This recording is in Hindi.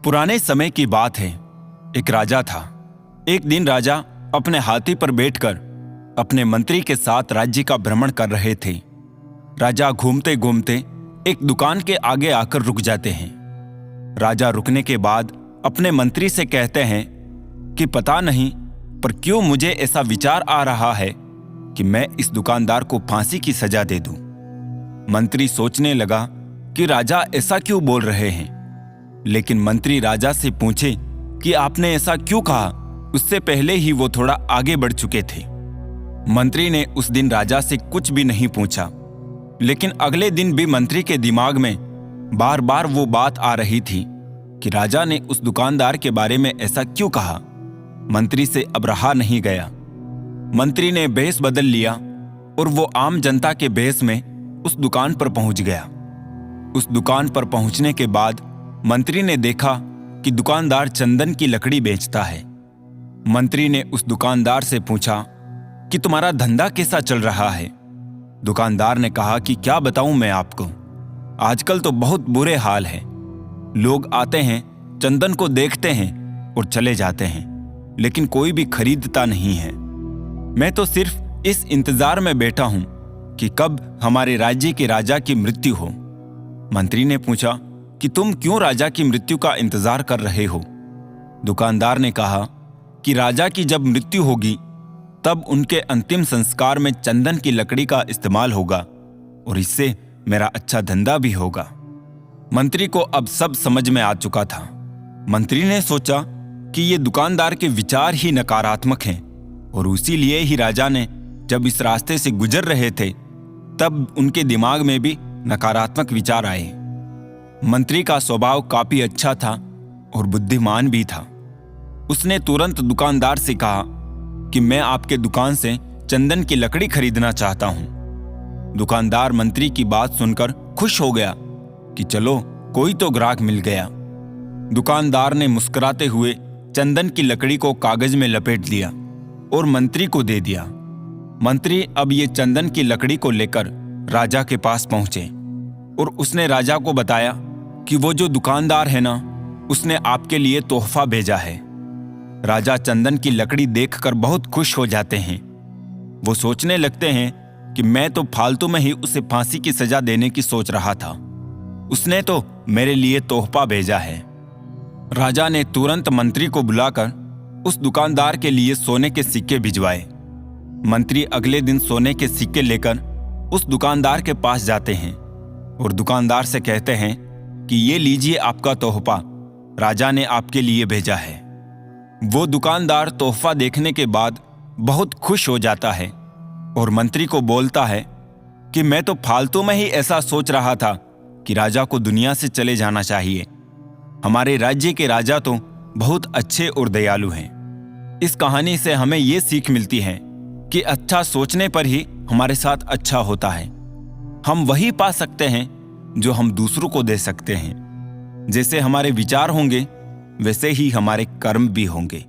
पुराने समय की बात है। एक राजा था। एक दिन राजा अपने हाथी पर बैठकर अपने मंत्री के साथ राज्य का भ्रमण कर रहे थे। राजा घूमते घूमते एक दुकान के आगे आकर रुक जाते हैं। राजा रुकने के बाद अपने मंत्री से कहते हैं कि पता नहीं पर क्यों मुझे ऐसा विचार आ रहा है कि मैं इस दुकानदार को फांसी की सजा दे दूं। मंत्री सोचने लगा कि राजा ऐसा क्यों बोल रहे हैं, लेकिन मंत्री राजा से पूछे कि आपने ऐसा क्यों कहा। उससे पहले ही वो थोड़ा आगे बढ़ चुके थे। मंत्री ने उस दिन राजा से कुछ भी नहीं पूछा, लेकिन अगले दिन भी मंत्री के दिमाग में बार बार वो बात आ रही थी कि राजा ने उस दुकानदार के बारे में ऐसा क्यों कहा। मंत्री से अब रहा नहीं गया। मंत्री ने भेष बदल लिया और वो आम जनता के भेष में उस दुकान पर पहुंच गया। उस दुकान पर पहुंचने के बाद मंत्री ने देखा कि दुकानदार चंदन की लकड़ी बेचता है। मंत्री ने उस दुकानदार से पूछा कि तुम्हारा धंधा कैसा चल रहा है। दुकानदार ने कहा कि क्या बताऊं मैं आपको, आजकल तो बहुत बुरे हाल हैं। लोग आते हैं, चंदन को देखते हैं और चले जाते हैं, लेकिन कोई भी खरीदता नहीं है। मैं तो सिर्फ इस इंतजार में बैठा हूं कि कब हमारे राज्य के राजा की मृत्यु हो। मंत्री ने पूछा कि तुम क्यों राजा की मृत्यु का इंतजार कर रहे हो। दुकानदार ने कहा कि राजा की जब मृत्यु होगी तब उनके अंतिम संस्कार में चंदन की लकड़ी का इस्तेमाल होगा और इससे मेरा अच्छा धंधा भी होगा। मंत्री को अब सब समझ में आ चुका था। मंत्री ने सोचा कि ये दुकानदार के विचार ही नकारात्मक हैं और इसीलिए ही राजा ने जब इस रास्ते से गुजर रहे थे तब उनके दिमाग में भी नकारात्मक विचार आए। मंत्री का स्वभाव काफी अच्छा था और बुद्धिमान भी था। उसने तुरंत दुकानदार से कहा कि मैं आपके दुकान से चंदन की लकड़ी खरीदना चाहता हूं। दुकानदार मंत्री की बात सुनकर खुश हो गया कि चलो कोई तो ग्राहक मिल गया। दुकानदार ने मुस्कुराते हुए चंदन की लकड़ी को कागज में लपेट लिया और मंत्री को दे दिया। मंत्री अब ये चंदन की लकड़ी को लेकर राजा के पास पहुंचे और उसने राजा को बताया कि वो जो दुकानदार है ना, उसने आपके लिए तोहफा भेजा है। राजा चंदन की लकड़ी देखकर बहुत खुश हो जाते हैं। वो सोचने लगते हैं कि मैं तो फालतू में ही उसे फांसी की सजा देने की सोच रहा था, उसने तो मेरे लिए तोहफा भेजा है। राजा ने तुरंत मंत्री को बुलाकर उस दुकानदार के लिए सोने के सिक्के भिजवाए। मंत्री अगले दिन सोने के सिक्के लेकर उस दुकानदार के पास जाते हैं और दुकानदार से कहते हैं कि ये लीजिए आपका तोहफा, राजा ने आपके लिए भेजा है। वो दुकानदार तोहफा देखने के बाद बहुत खुश हो जाता है और मंत्री को बोलता है कि मैं तो फालतू में ही ऐसा सोच रहा था कि राजा को दुनिया से चले जाना चाहिए। हमारे राज्य के राजा तो बहुत अच्छे और दयालु हैं। इस कहानी से हमें ये सीख मिलती है कि अच्छा सोचने पर ही हमारे साथ अच्छा होता है। हम वही पा सकते हैं जो हम दूसरों को दे सकते हैं। जैसे हमारे विचार होंगे वैसे ही हमारे कर्म भी होंगे।